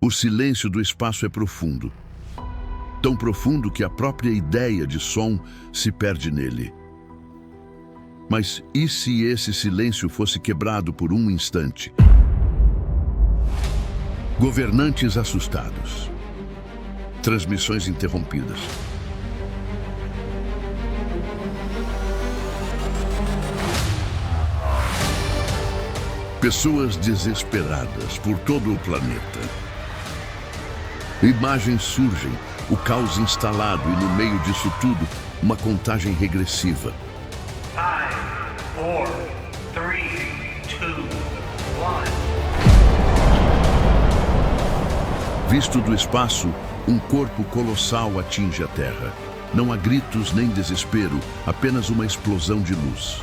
O silêncio do espaço é profundo. Tão profundo que a própria ideia de som se perde nele. Mas e se esse silêncio fosse quebrado por um instante? Governantes assustados. Transmissões interrompidas. Pessoas desesperadas por todo o planeta. Imagens surgem, o caos instalado e no meio disso tudo, uma contagem regressiva. 5, 4, 3, 2, 1. Visto do espaço, um corpo colossal atinge a Terra. Não há gritos nem desespero, apenas uma explosão de luz.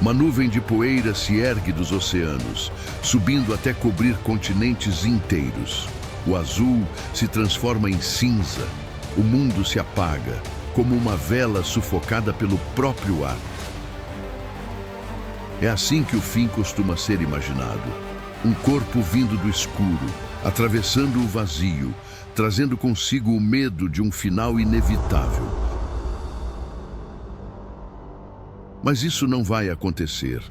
Uma nuvem de poeira se ergue dos oceanos, subindo até cobrir continentes inteiros. O azul se transforma em cinza. O mundo se apaga, como uma vela sufocada pelo próprio ar. É assim que o fim costuma ser imaginado. Um corpo vindo do escuro, atravessando o vazio, trazendo consigo o medo de um final inevitável. Mas isso não vai acontecer.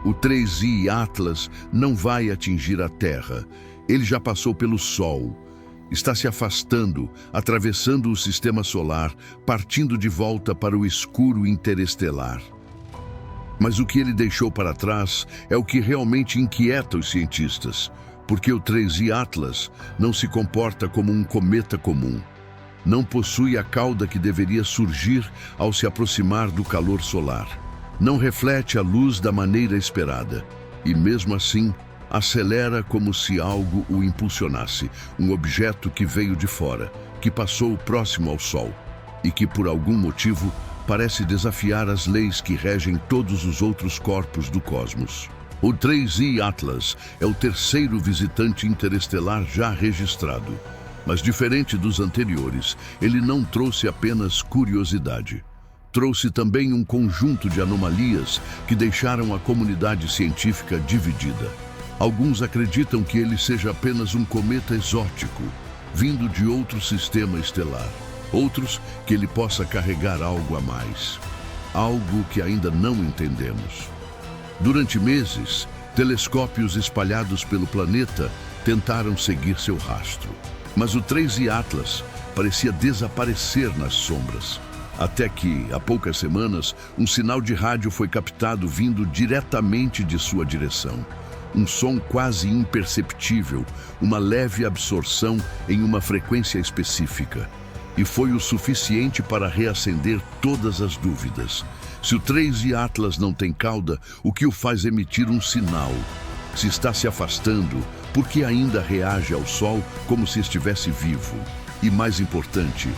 O 3I Atlas não vai atingir a Terra. Ele já passou pelo Sol. Está se afastando, atravessando o sistema solar, partindo de volta para o escuro interestelar. Mas o que ele deixou para trás é o que realmente inquieta os cientistas, porque o 3I Atlas não se comporta como um cometa comum. Não possui a cauda que deveria surgir ao se aproximar do calor solar. Não reflete a luz da maneira esperada. E mesmo assim, acelera como se algo o impulsionasse. Um objeto que veio de fora, que passou próximo ao Sol. E que, por algum motivo, parece desafiar as leis que regem todos os outros corpos do cosmos. O 3I Atlas é o terceiro visitante interestelar já registrado. Mas diferente dos anteriores, ele não trouxe apenas curiosidade. Trouxe também um conjunto de anomalias que deixaram a comunidade científica dividida. Alguns acreditam que ele seja apenas um cometa exótico, vindo de outro sistema estelar. Outros, que ele possa carregar algo a mais. Algo que ainda não entendemos. Durante meses, telescópios espalhados pelo planeta tentaram seguir seu rastro. Mas o 3I Atlas parecia desaparecer nas sombras. Até que, há poucas semanas, um sinal de rádio foi captado vindo diretamente de sua direção. Um som quase imperceptível, uma leve absorção em uma frequência específica. E foi o suficiente para reacender todas as dúvidas. Se o 3I Atlas não tem cauda, o que o faz emitir um sinal? Se está se afastando, por que ainda reage ao Sol como se estivesse vivo? E mais importante,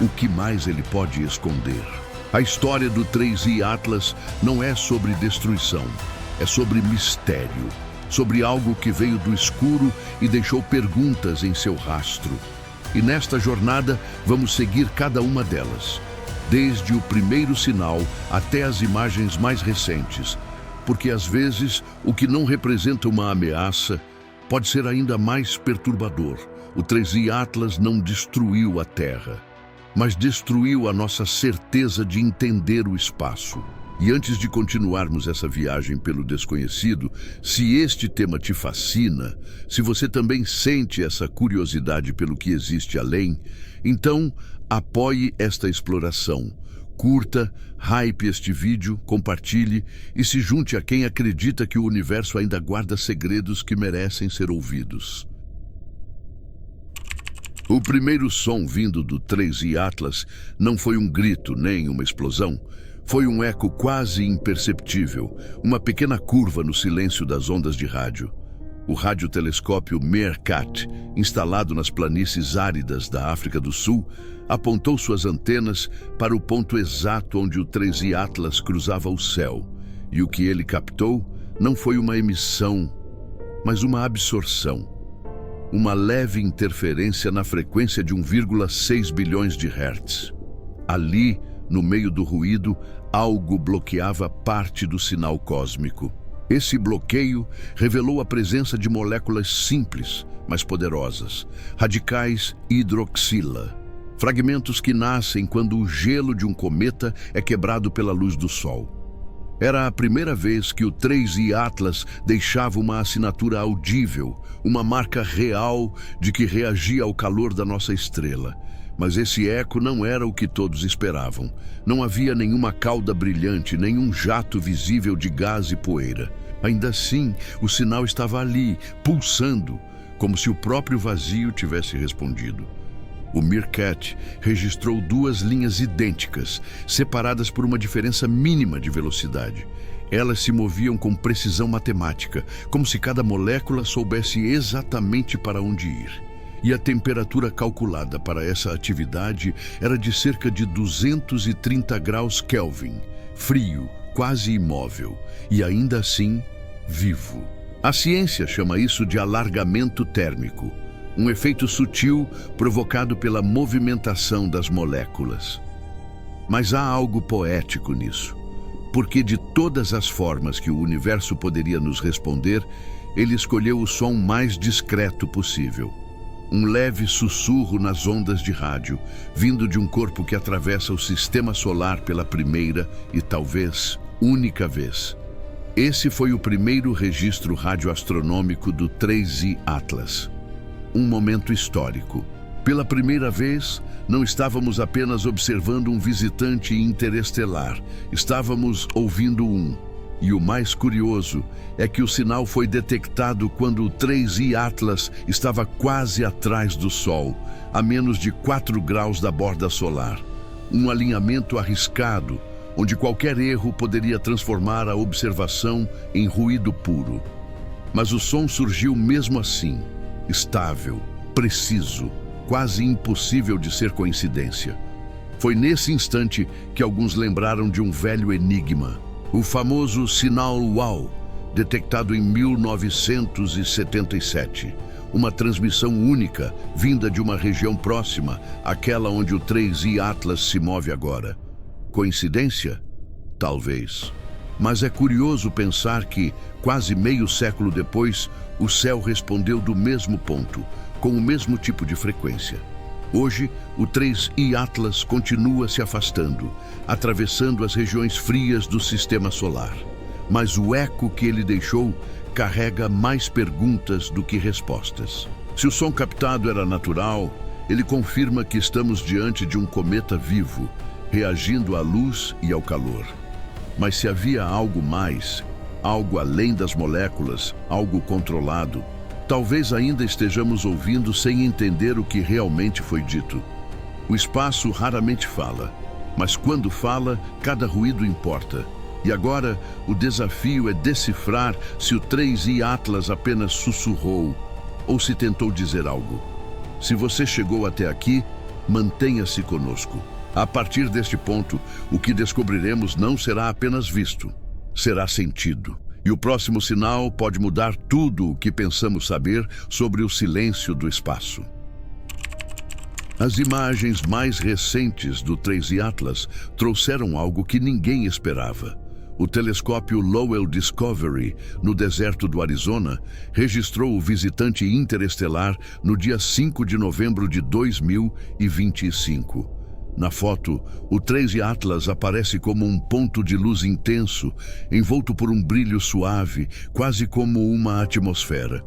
o que mais ele pode esconder? A história do 3I Atlas não é sobre destruição, é sobre mistério, sobre algo que veio do escuro e deixou perguntas em seu rastro. E nesta jornada vamos seguir cada uma delas, desde o primeiro sinal até as imagens mais recentes, porque às vezes o que não representa uma ameaça pode ser ainda mais perturbador. O 3I Atlas não destruiu a Terra, mas destruiu a nossa certeza de entender o espaço. E antes de continuarmos essa viagem pelo desconhecido, se este tema te fascina, se você também sente essa curiosidade pelo que existe além, então apoie esta exploração. Curta, hype este vídeo, compartilhe e se junte a quem acredita que o universo ainda guarda segredos que merecem ser ouvidos. O primeiro som vindo do 3I Atlas não foi um grito nem uma explosão. Foi um eco quase imperceptível, uma pequena curva no silêncio das ondas de rádio. O radiotelescópio Meerkat, instalado nas planícies áridas da África do Sul, apontou suas antenas para o ponto exato onde o 3I Atlas cruzava o céu. E o que ele captou não foi uma emissão, mas uma absorção. Uma leve interferência na frequência de 1,6 bilhões de hertz. Ali, no meio do ruído, algo bloqueava parte do sinal cósmico. Esse bloqueio revelou a presença de moléculas simples, mas poderosas, radicais hidroxila, fragmentos que nascem quando o gelo de um cometa é quebrado pela luz do Sol. Era a primeira vez que o 3I Atlas deixava uma assinatura audível, uma marca real de que reagia ao calor da nossa estrela. Mas esse eco não era o que todos esperavam. Não havia nenhuma cauda brilhante, nenhum jato visível de gás e poeira. Ainda assim, o sinal estava ali, pulsando, como se o próprio vazio tivesse respondido. O Meerkat registrou duas linhas idênticas, separadas por uma diferença mínima de velocidade. Elas se moviam com precisão matemática, como se cada molécula soubesse exatamente para onde ir. E a temperatura calculada para essa atividade era de cerca de 230 graus Kelvin, frio, quase imóvel, e ainda assim, vivo. A ciência chama isso de alargamento térmico, um efeito sutil provocado pela movimentação das moléculas. Mas há algo poético nisso, porque de todas as formas que o universo poderia nos responder, ele escolheu o som mais discreto possível. Um leve sussurro nas ondas de rádio, vindo de um corpo que atravessa o sistema solar pela primeira e talvez única vez. Esse foi o primeiro registro radioastronômico do 3I Atlas. Um momento histórico. Pela primeira vez, não estávamos apenas observando um visitante interestelar, estávamos ouvindo um. E o mais curioso é que o sinal foi detectado quando o 3I Atlas estava quase atrás do Sol, a menos de 4 graus da borda solar. Um alinhamento arriscado, onde qualquer erro poderia transformar a observação em ruído puro. Mas o som surgiu mesmo assim, estável, preciso, quase impossível de ser coincidência. Foi nesse instante que alguns lembraram de um velho enigma, o famoso sinal WOW, detectado em 1977. Uma transmissão única, vinda de uma região próxima, àquela onde o 3I Atlas se move agora. Coincidência? Talvez. Mas é curioso pensar que, quase meio século depois, o céu respondeu do mesmo ponto, com o mesmo tipo de frequência. Hoje, o 3I Atlas continua se afastando, atravessando as regiões frias do sistema solar. Mas o eco que ele deixou carrega mais perguntas do que respostas. Se o som captado era natural, ele confirma que estamos diante de um cometa vivo, reagindo à luz e ao calor. Mas se havia algo mais, algo além das moléculas, algo controlado, talvez ainda estejamos ouvindo sem entender o que realmente foi dito. O espaço raramente fala, mas quando fala, cada ruído importa. E agora, o desafio é decifrar se o 3I Atlas apenas sussurrou ou se tentou dizer algo. Se você chegou até aqui, mantenha-se conosco. A partir deste ponto, o que descobriremos não será apenas visto, será sentido. E o próximo sinal pode mudar tudo o que pensamos saber sobre o silêncio do espaço. As imagens mais recentes do 3I Atlas trouxeram algo que ninguém esperava. O telescópio Lowell Discovery, no deserto do Arizona, registrou o visitante interestelar no dia 5 de novembro de 2025. Na foto, o 3I Atlas aparece como um ponto de luz intenso, envolto por um brilho suave, quase como uma atmosfera.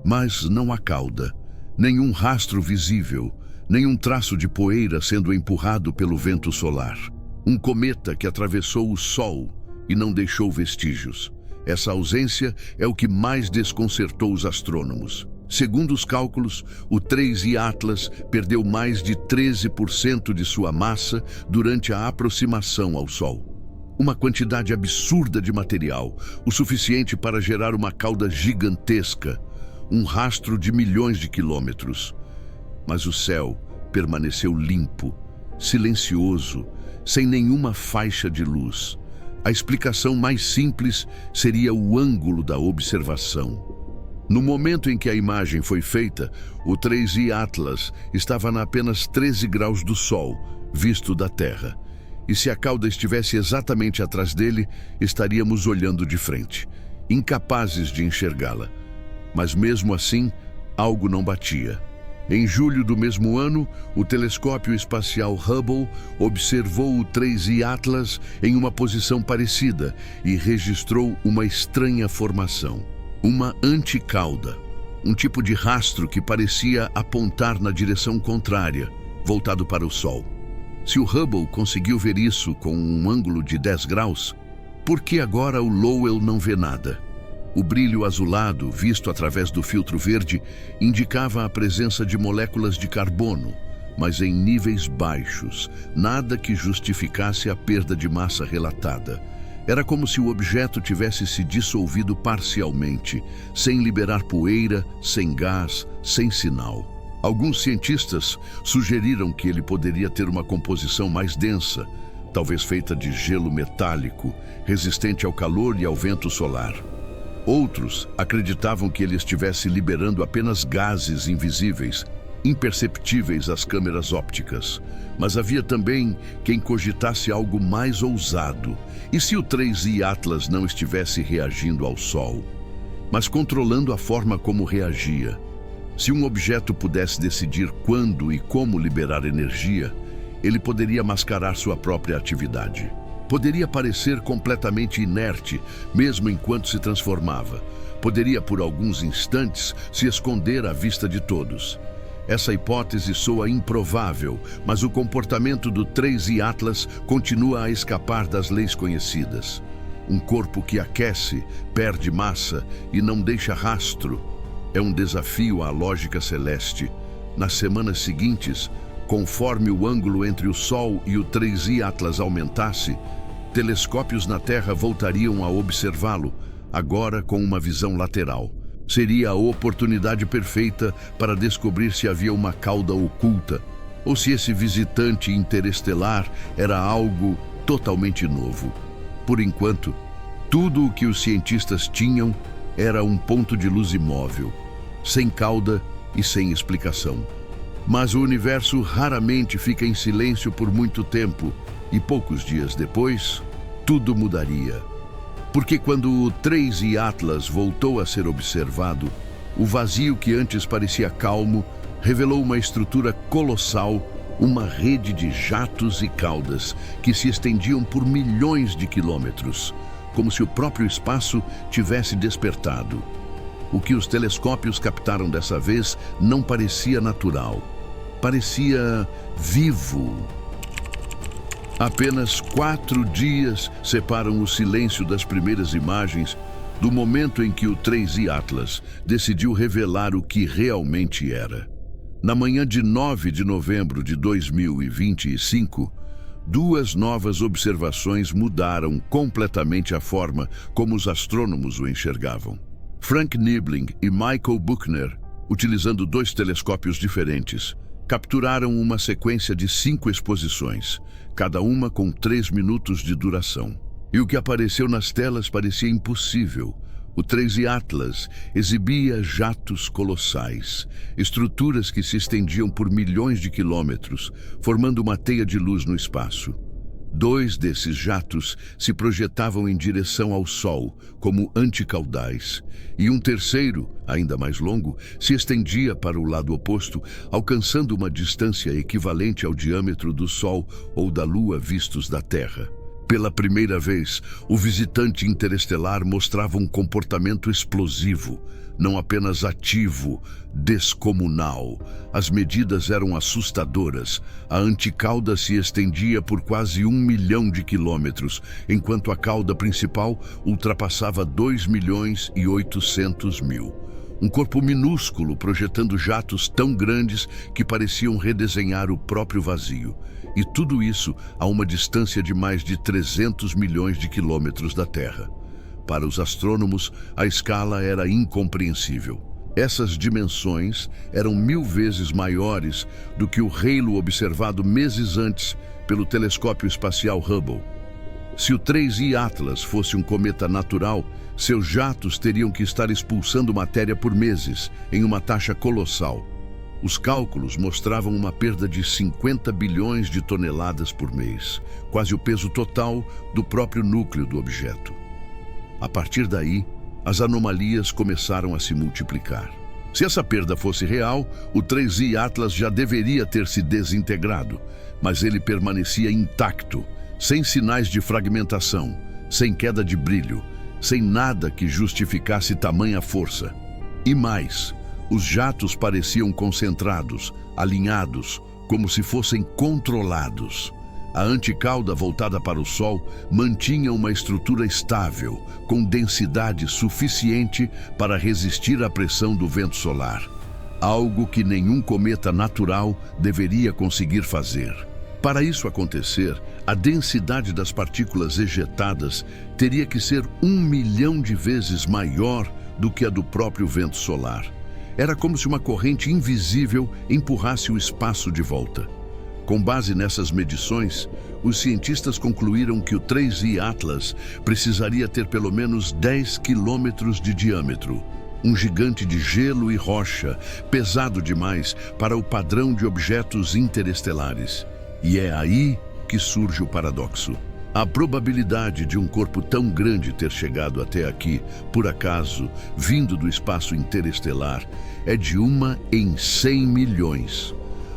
Mas não há cauda, nenhum rastro visível, nenhum traço de poeira sendo empurrado pelo vento solar. Um cometa que atravessou o Sol e não deixou vestígios. Essa ausência é o que mais desconcertou os astrônomos. Segundo os cálculos, o 3I Atlas perdeu mais de 13% de sua massa durante a aproximação ao Sol. Uma quantidade absurda de material, o suficiente para gerar uma cauda gigantesca, um rastro de milhões de quilômetros. Mas o céu permaneceu limpo, silencioso, sem nenhuma faixa de luz. A explicação mais simples seria o ângulo da observação. No momento em que a imagem foi feita, o 3I Atlas estava a apenas 13 graus do Sol, visto da Terra. E se a cauda estivesse exatamente atrás dele, estaríamos olhando de frente. incapazes de enxergá-la. Mas mesmo assim, algo não batia. Em julho do mesmo ano, o telescópio espacial Hubble observou o 3I Atlas em uma posição parecida e registrou uma estranha formação. Uma anticauda, um tipo de rastro que parecia apontar na direção contrária, voltado para o Sol. Se o Hubble conseguiu ver isso com um ângulo de 10 graus, por que agora o Lowell não vê nada? O brilho azulado, visto através do filtro verde, indicava a presença de moléculas de carbono, mas em níveis baixos, nada que justificasse a perda de massa relatada. Era como se o objeto tivesse se dissolvido parcialmente, sem liberar poeira, sem gás, sem sinal. Alguns cientistas sugeriram que ele poderia ter uma composição mais densa, talvez feita de gelo metálico, resistente ao calor e ao vento solar. Outros acreditavam que ele estivesse liberando apenas gases invisíveis, imperceptíveis às câmeras ópticas. Mas havia também quem cogitasse algo mais ousado. E se o 3I Atlas não estivesse reagindo ao Sol, mas controlando a forma como reagia? Se um objeto pudesse decidir quando e como liberar energia, ele poderia mascarar sua própria atividade. Poderia parecer completamente inerte, mesmo enquanto se transformava. Poderia, por alguns instantes, se esconder à vista de todos. Essa hipótese soa improvável, mas o comportamento do 3I Atlas continua a escapar das leis conhecidas. Um corpo que aquece, perde massa e não deixa rastro. É um desafio à lógica celeste. Nas semanas seguintes, conforme o ângulo entre o Sol e o 3I Atlas aumentasse, telescópios na Terra voltariam a observá-lo, agora com uma visão lateral. Seria a oportunidade perfeita para descobrir se havia uma cauda oculta, ou se esse visitante interestelar era algo totalmente novo. Por enquanto, tudo o que os cientistas tinham era um ponto de luz imóvel, sem cauda e sem explicação. Mas o universo raramente fica em silêncio por muito tempo, e poucos dias depois, tudo mudaria. Porque quando o 3I Atlas voltou a ser observado, o vazio que antes parecia calmo revelou uma estrutura colossal, uma rede de jatos e caudas que se estendiam por milhões de quilômetros, como se o próprio espaço tivesse despertado. O que os telescópios captaram dessa vez não parecia natural. Parecia vivo. Apenas 4 dias separam o silêncio das primeiras imagens do momento em que o 3I Atlas decidiu revelar o que realmente era. Na manhã de 9 de novembro de 2025, 2 novas observações mudaram completamente a forma como os astrônomos o enxergavam. Frank Niebling e Michael Buchner, utilizando 2 telescópios diferentes, capturaram uma sequência de 5 exposições, cada uma com 3 minutos de duração. E o que apareceu nas telas parecia impossível. O 3I Atlas exibia jatos colossais, estruturas que se estendiam por milhões de quilômetros, formando uma teia de luz no espaço. 2 desses jatos se projetavam em direção ao Sol, como anticaudais, e um terceiro, ainda mais longo, se estendia para o lado oposto, alcançando uma distância equivalente ao diâmetro do Sol ou da Lua vistos da Terra. Pela primeira vez, o visitante interestelar mostrava um comportamento explosivo, não apenas ativo, descomunal. As medidas eram assustadoras. A anticauda se estendia por quase 1 milhão de quilômetros, enquanto a cauda principal ultrapassava 2.800.000. Um corpo minúsculo projetando jatos tão grandes que pareciam redesenhar o próprio vazio. E tudo isso a uma distância de mais de 300 milhões de quilômetros da Terra. Para os astrônomos, a escala era incompreensível. Essas dimensões eram 1000 vezes maiores do que o halo observado meses antes pelo telescópio espacial Hubble. Se o 3I Atlas fosse um cometa natural, seus jatos teriam que estar expulsando matéria por meses, em uma taxa colossal. Os cálculos mostravam uma perda de 50 bilhões de toneladas por mês, quase o peso total do próprio núcleo do objeto. A partir daí, as anomalias começaram a se multiplicar. Se essa perda fosse real, o 3I Atlas já deveria ter se desintegrado, mas ele permanecia intacto, sem sinais de fragmentação, sem queda de brilho, sem nada que justificasse tamanha força. E mais, os jatos pareciam concentrados, alinhados, como se fossem controlados. A anticauda voltada para o Sol mantinha uma estrutura estável, com densidade suficiente para resistir à pressão do vento solar. Algo que nenhum cometa natural deveria conseguir fazer. Para isso acontecer, a densidade das partículas ejetadas teria que ser 1 milhão de vezes maior do que a do próprio vento solar. Era como se uma corrente invisível empurrasse o espaço de volta. Com base nessas medições, os cientistas concluíram que o 3I Atlas precisaria ter pelo menos 10 quilômetros de diâmetro. Um gigante de gelo e rocha, pesado demais para o padrão de objetos interestelares. E é aí que surge o paradoxo. A probabilidade de um corpo tão grande ter chegado até aqui, por acaso, vindo do espaço interestelar, é de 1 em 100 milhões.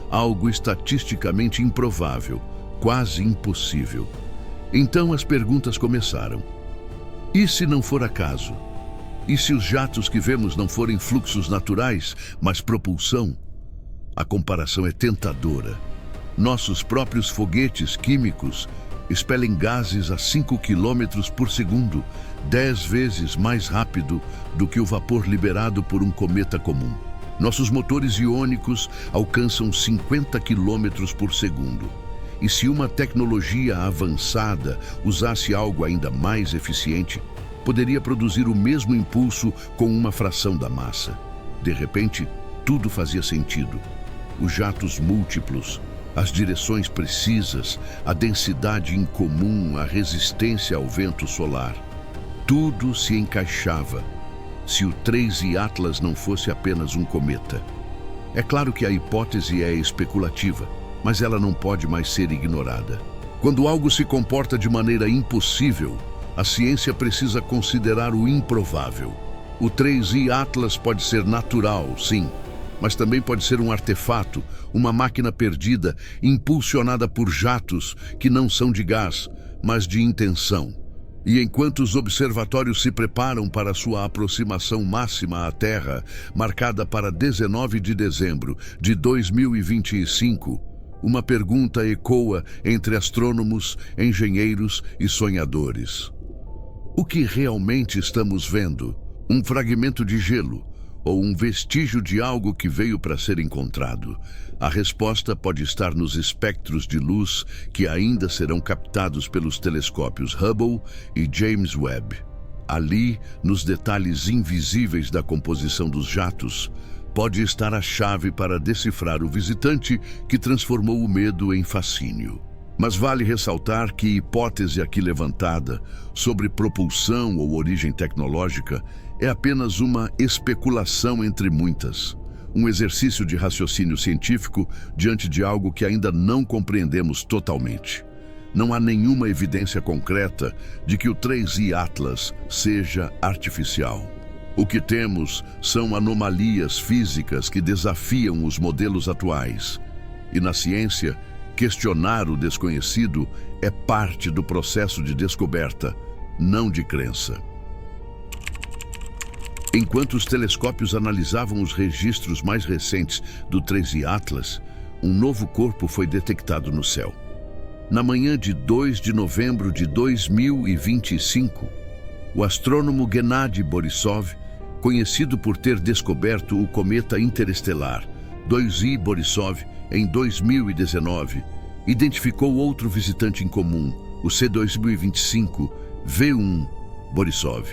Algo estatisticamente improvável, quase impossível. Então as perguntas começaram. E se não for acaso? E se os jatos que vemos não forem fluxos naturais, mas propulsão? A comparação é tentadora. Nossos próprios foguetes químicos expelem gases a 5 km por segundo, 10 vezes mais rápido do que o vapor liberado por um cometa comum. Nossos motores iônicos alcançam 50 km por segundo. E se uma tecnologia avançada usasse algo ainda mais eficiente, poderia produzir o mesmo impulso com uma fração da massa. De repente, tudo fazia sentido. Os jatos múltiplos, as direções precisas, a densidade incomum, a resistência ao vento solar. Tudo se encaixava. Se o 3I Atlas não fosse apenas um cometa. É claro que a hipótese é especulativa, mas ela não pode mais ser ignorada. Quando algo se comporta de maneira impossível, a ciência precisa considerar o improvável. O 3I Atlas pode ser natural, sim, mas também pode ser um artefato, uma máquina perdida, impulsionada por jatos que não são de gás, mas de intenção. E enquanto os observatórios se preparam para sua aproximação máxima à Terra, marcada para 19 de dezembro de 2025, uma pergunta ecoa entre astrônomos, engenheiros e sonhadores. O que realmente estamos vendo? Um fragmento de gelo ou um vestígio de algo que veio para ser encontrado? A resposta pode estar nos espectros de luz que ainda serão captados pelos telescópios Hubble e James Webb. Ali, nos detalhes invisíveis da composição dos jatos, pode estar a chave para decifrar o visitante que transformou o medo em fascínio. Mas vale ressaltar que a hipótese aqui levantada sobre propulsão ou origem tecnológica é apenas uma especulação entre muitas. Um exercício de raciocínio científico diante de algo que ainda não compreendemos totalmente. Não há nenhuma evidência concreta de que o 3I Atlas seja artificial. O que temos são anomalias físicas que desafiam os modelos atuais. E na ciência, questionar o desconhecido é parte do processo de descoberta, não de crença. Enquanto os telescópios analisavam os registros mais recentes do 3I Atlas, um novo corpo foi detectado no céu. Na manhã de 2 de novembro de 2025, o astrônomo Gennady Borisov, conhecido por ter descoberto o cometa interestelar 2I Borisov em 2019, identificou outro visitante em comum, o C2025 V1 Borisov.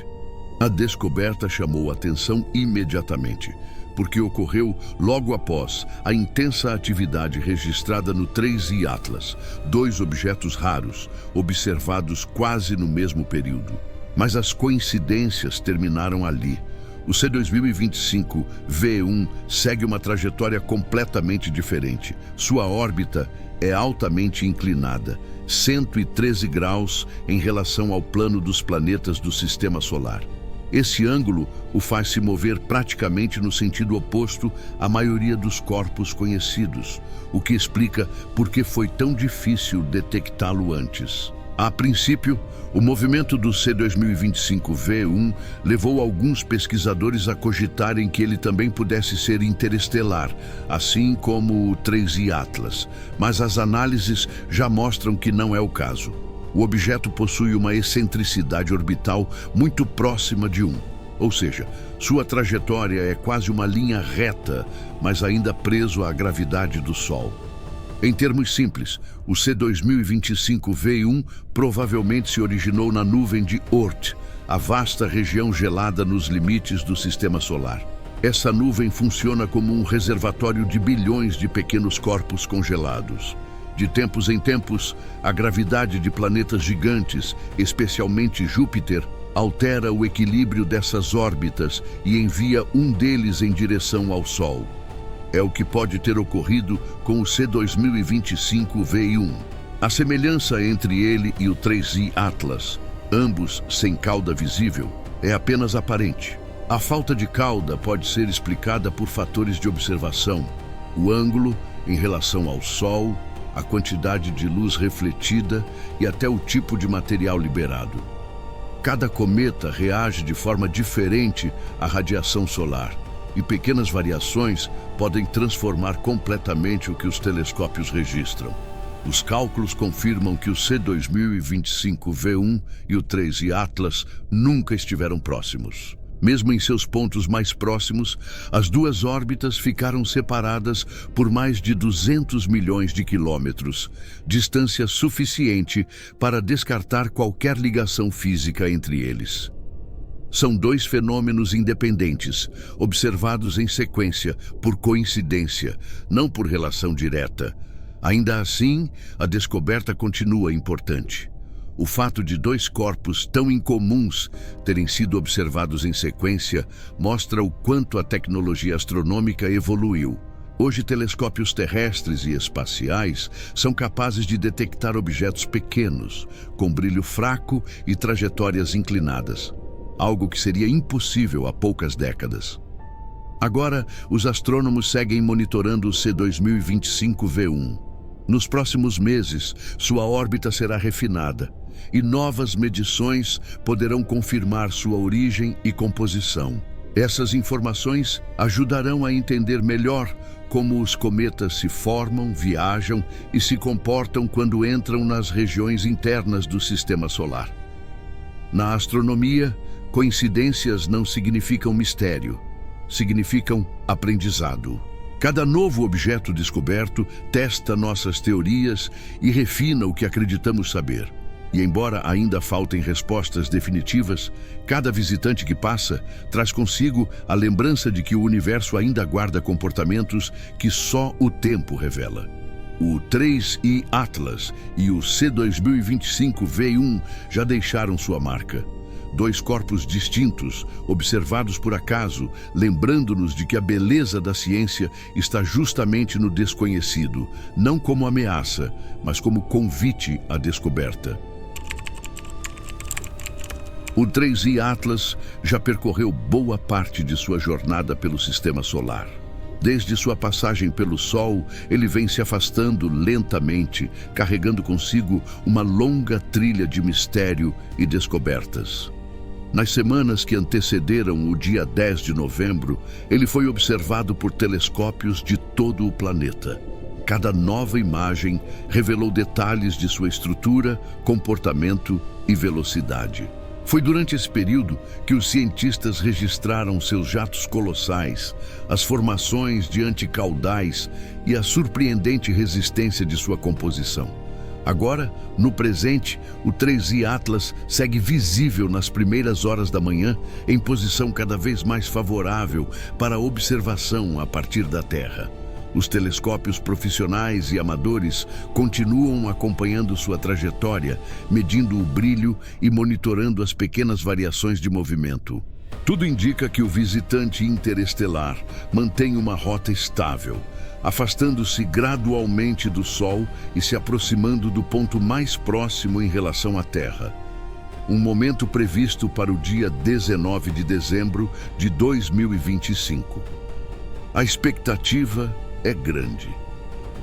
A descoberta chamou a atenção imediatamente, porque ocorreu logo após a intensa atividade registrada no 3I Atlas, 2 objetos raros, observados quase no mesmo período. Mas as coincidências terminaram ali. O C2025 V1 segue uma trajetória completamente diferente. Sua órbita é altamente inclinada, 113 graus em relação ao plano dos planetas do Sistema Solar. Esse ângulo o faz se mover praticamente no sentido oposto à maioria dos corpos conhecidos, o que explica por que foi tão difícil detectá-lo antes. A princípio, o movimento do C2025V1 levou alguns pesquisadores a cogitarem que ele também pudesse ser interestelar, assim como o 3I Atlas, mas as análises já mostram que não é o caso. O objeto possui uma excentricidade orbital muito próxima de 1, ou seja, sua trajetória é quase uma linha reta, mas ainda preso à gravidade do Sol. Em termos simples, o C2025V1 provavelmente se originou na nuvem de Oort, a vasta região gelada nos limites do Sistema Solar. Essa nuvem funciona como um reservatório de bilhões de pequenos corpos congelados. De tempos em tempos, a gravidade de planetas gigantes, especialmente Júpiter, altera o equilíbrio dessas órbitas e envia um deles em direção ao Sol. É o que pode ter ocorrido com o C2025V1. A semelhança entre ele e o 3I Atlas, ambos sem cauda visível, é apenas aparente. A falta de cauda pode ser explicada por fatores de observação: o ângulo em relação ao Sol, a quantidade de luz refletida e até o tipo de material liberado. Cada cometa reage de forma diferente à radiação solar, e pequenas variações podem transformar completamente o que os telescópios registram. Os cálculos confirmam que o C2025V1 e o 3I Atlas nunca estiveram próximos. Mesmo em seus pontos mais próximos, as duas órbitas ficaram separadas por mais de 200 milhões de quilômetros, distância suficiente para descartar qualquer ligação física entre eles. São dois fenômenos independentes, observados em sequência, por coincidência, não por relação direta. Ainda assim, a descoberta continua importante. O fato de dois corpos tão incomuns terem sido observados em sequência mostra o quanto a tecnologia astronômica evoluiu. Hoje, telescópios terrestres e espaciais são capazes de detectar objetos pequenos, com brilho fraco e trajetórias inclinadas, algo que seria impossível há poucas décadas. Agora, os astrônomos seguem monitorando o C2025V1. Nos próximos meses, sua órbita será refinada e novas medições poderão confirmar sua origem e composição. Essas informações ajudarão a entender melhor como os cometas se formam, viajam e se comportam quando entram nas regiões internas do Sistema Solar. Na astronomia, coincidências não significam mistério, significam aprendizado. Cada novo objeto descoberto testa nossas teorias e refina o que acreditamos saber. E embora ainda faltem respostas definitivas, cada visitante que passa traz consigo a lembrança de que o universo ainda guarda comportamentos que só o tempo revela. O 3I Atlas e o C2025V1 já deixaram sua marca. Dois corpos distintos, observados por acaso, lembrando-nos de que a beleza da ciência está justamente no desconhecido, não como ameaça, mas como convite à descoberta. O 3I Atlas já percorreu boa parte de sua jornada pelo Sistema Solar. Desde sua passagem pelo Sol, ele vem se afastando lentamente, carregando consigo uma longa trilha de mistério e descobertas. Nas semanas que antecederam o dia 10 de novembro, ele foi observado por telescópios de todo o planeta. Cada nova imagem revelou detalhes de sua estrutura, comportamento e velocidade. Foi durante esse período que os cientistas registraram seus jatos colossais, as formações de anticaudais e a surpreendente resistência de sua composição. Agora, no presente, o 3I Atlas segue visível nas primeiras horas da manhã, em posição cada vez mais favorável para a observação a partir da Terra. Os telescópios profissionais e amadores continuam acompanhando sua trajetória, medindo o brilho e monitorando as pequenas variações de movimento. Tudo indica que o visitante interestelar mantém uma rota estável, afastando-se gradualmente do Sol e se aproximando do ponto mais próximo em relação à Terra. um momento previsto para o dia 19 de dezembro de 2025. A expectativa é grande.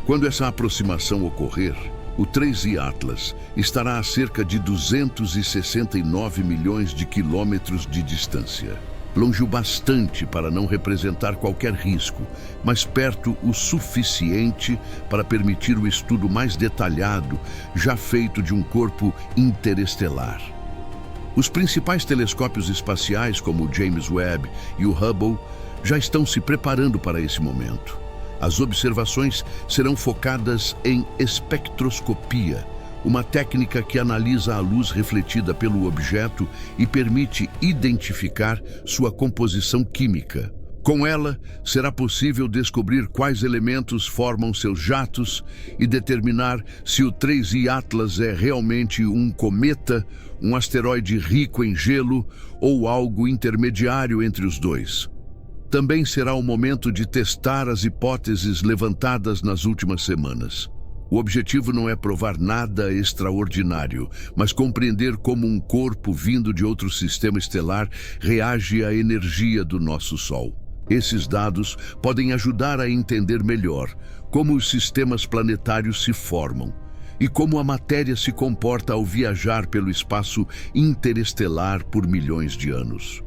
Quando essa aproximação ocorrer, o 3I Atlas estará a cerca de 269 milhões de quilômetros de distância. Longe o bastante para não representar qualquer risco, mas perto o suficiente para permitir o estudo mais detalhado já feito de um corpo interestelar. Os principais telescópios espaciais, como o James Webb e o Hubble, já estão se preparando para esse momento. As observações serão focadas em espectroscopia, uma técnica que analisa a luz refletida pelo objeto e permite identificar sua composição química. Com ela, será possível descobrir quais elementos formam seus jatos e determinar se o 3I Atlas é realmente um cometa, um asteroide rico em gelo ou algo intermediário entre os dois. Também será o momento de testar as hipóteses levantadas nas últimas semanas. O objetivo não é provar nada extraordinário, mas compreender como um corpo vindo de outro sistema estelar reage à energia do nosso Sol. Esses dados podem ajudar a entender melhor como os sistemas planetários se formam e como a matéria se comporta ao viajar pelo espaço interestelar por milhões de anos.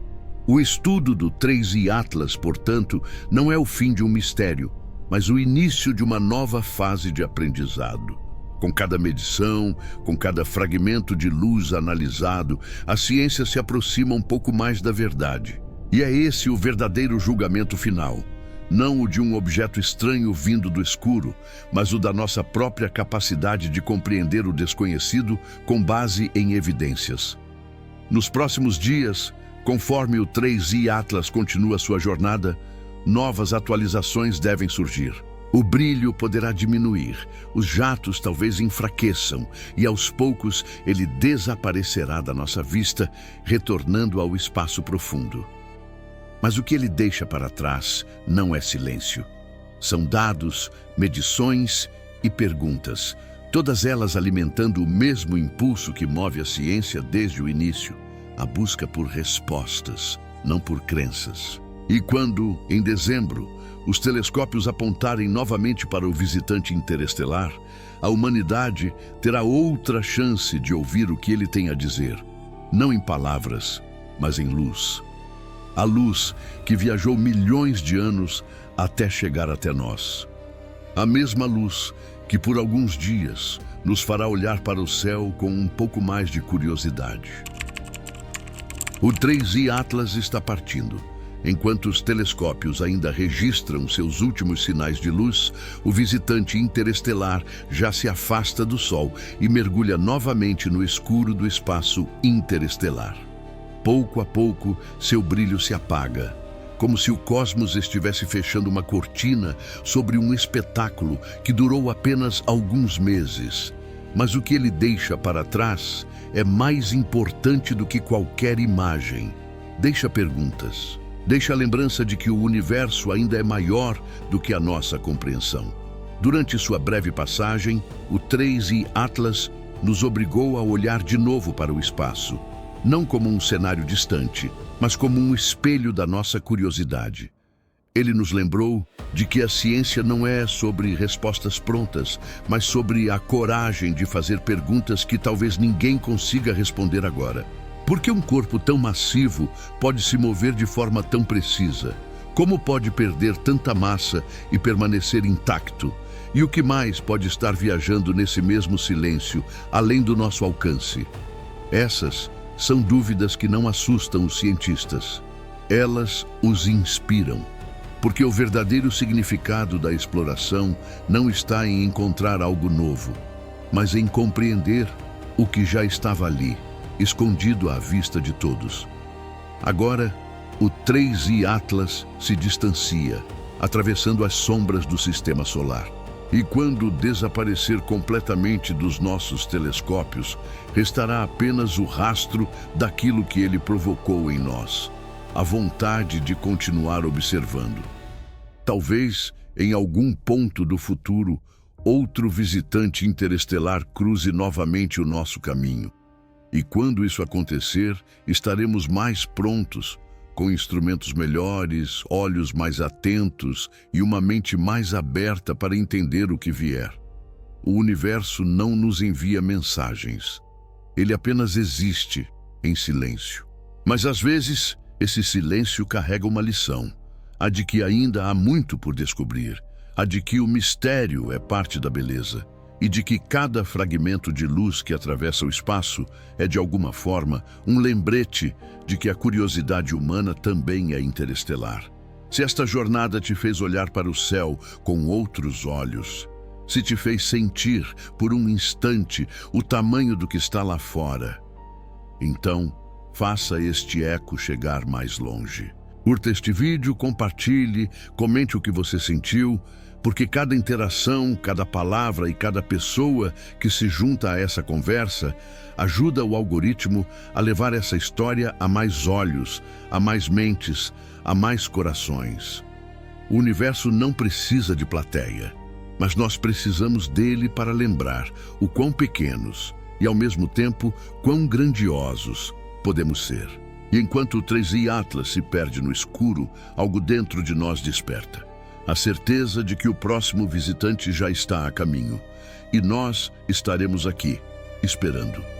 O estudo do 3I Atlas, portanto, não é o fim de um mistério, mas o início de uma nova fase de aprendizado. Com cada medição, com cada fragmento de luz analisado, a ciência se aproxima um pouco mais da verdade. E é esse o verdadeiro julgamento final. Não o de um objeto estranho vindo do escuro, mas o da nossa própria capacidade de compreender o desconhecido com base em evidências. Nos próximos dias, conforme o 3I Atlas continua sua jornada, novas atualizações devem surgir. O brilho poderá diminuir, os jatos talvez enfraqueçam e aos poucos ele desaparecerá da nossa vista, retornando ao espaço profundo. Mas o que ele deixa para trás não é silêncio. São dados, medições e perguntas, todas elas alimentando o mesmo impulso que move a ciência desde o início, a busca por respostas, não por crenças. E quando, em dezembro, os telescópios apontarem novamente para o visitante interestelar, a humanidade terá outra chance de ouvir o que ele tem a dizer, não em palavras, mas em luz. A luz que viajou milhões de anos até chegar até nós. A mesma luz que por alguns dias nos fará olhar para o céu com um pouco mais de curiosidade. O 3I Atlas está partindo. Enquanto os telescópios ainda registram seus últimos sinais de luz, o visitante interestelar já se afasta do Sol e mergulha novamente no escuro do espaço interestelar. Pouco a pouco, seu brilho se apaga, como se o cosmos estivesse fechando uma cortina sobre um espetáculo que durou apenas alguns meses. Mas o que ele deixa para trás é mais importante do que qualquer imagem. Deixa perguntas. Deixa a lembrança de que o universo ainda é maior do que a nossa compreensão. Durante sua breve passagem, o 3I Atlas nos obrigou a olhar de novo para o espaço, não como um cenário distante, mas como um espelho da nossa curiosidade. Ele nos lembrou de que a ciência não é sobre respostas prontas, mas sobre a coragem de fazer perguntas que talvez ninguém consiga responder agora. Por que um corpo tão massivo pode se mover de forma tão precisa? Como pode perder tanta massa e permanecer intacto? E o que mais pode estar viajando nesse mesmo silêncio, além do nosso alcance? Essas são dúvidas que não assustam os cientistas. Elas os inspiram. Porque o verdadeiro significado da exploração não está em encontrar algo novo, mas em compreender o que já estava ali, escondido à vista de todos. Agora, o 3I Atlas se distancia, atravessando as sombras do sistema solar. E quando desaparecer completamente dos nossos telescópios, restará apenas o rastro daquilo que ele provocou em nós, a vontade de continuar observando. Talvez, em algum ponto do futuro, outro visitante interestelar cruze novamente o nosso caminho. E quando isso acontecer, estaremos mais prontos, com instrumentos melhores, olhos mais atentos e uma mente mais aberta para entender o que vier. O universo não nos envia mensagens. Ele apenas existe em silêncio. Mas às vezes, esse silêncio carrega uma lição, a de que ainda há muito por descobrir, a de que o mistério é parte da beleza, e de que cada fragmento de luz que atravessa o espaço é, de alguma forma, um lembrete de que a curiosidade humana também é interestelar. Se esta jornada te fez olhar para o céu com outros olhos, se te fez sentir, por um instante, o tamanho do que está lá fora, então, faça este eco chegar mais longe. Curta este vídeo, compartilhe, comente o que você sentiu, porque cada interação, cada palavra e cada pessoa que se junta a essa conversa ajuda o algoritmo a levar essa história a mais olhos, a mais mentes, a mais corações. O universo não precisa de plateia, mas nós precisamos dele para lembrar o quão pequenos e, ao mesmo tempo, quão grandiosos podemos ser. E enquanto o 3i Atlas se perde no escuro, algo dentro de nós desperta. A certeza de que o próximo visitante já está a caminho. E nós estaremos aqui, esperando.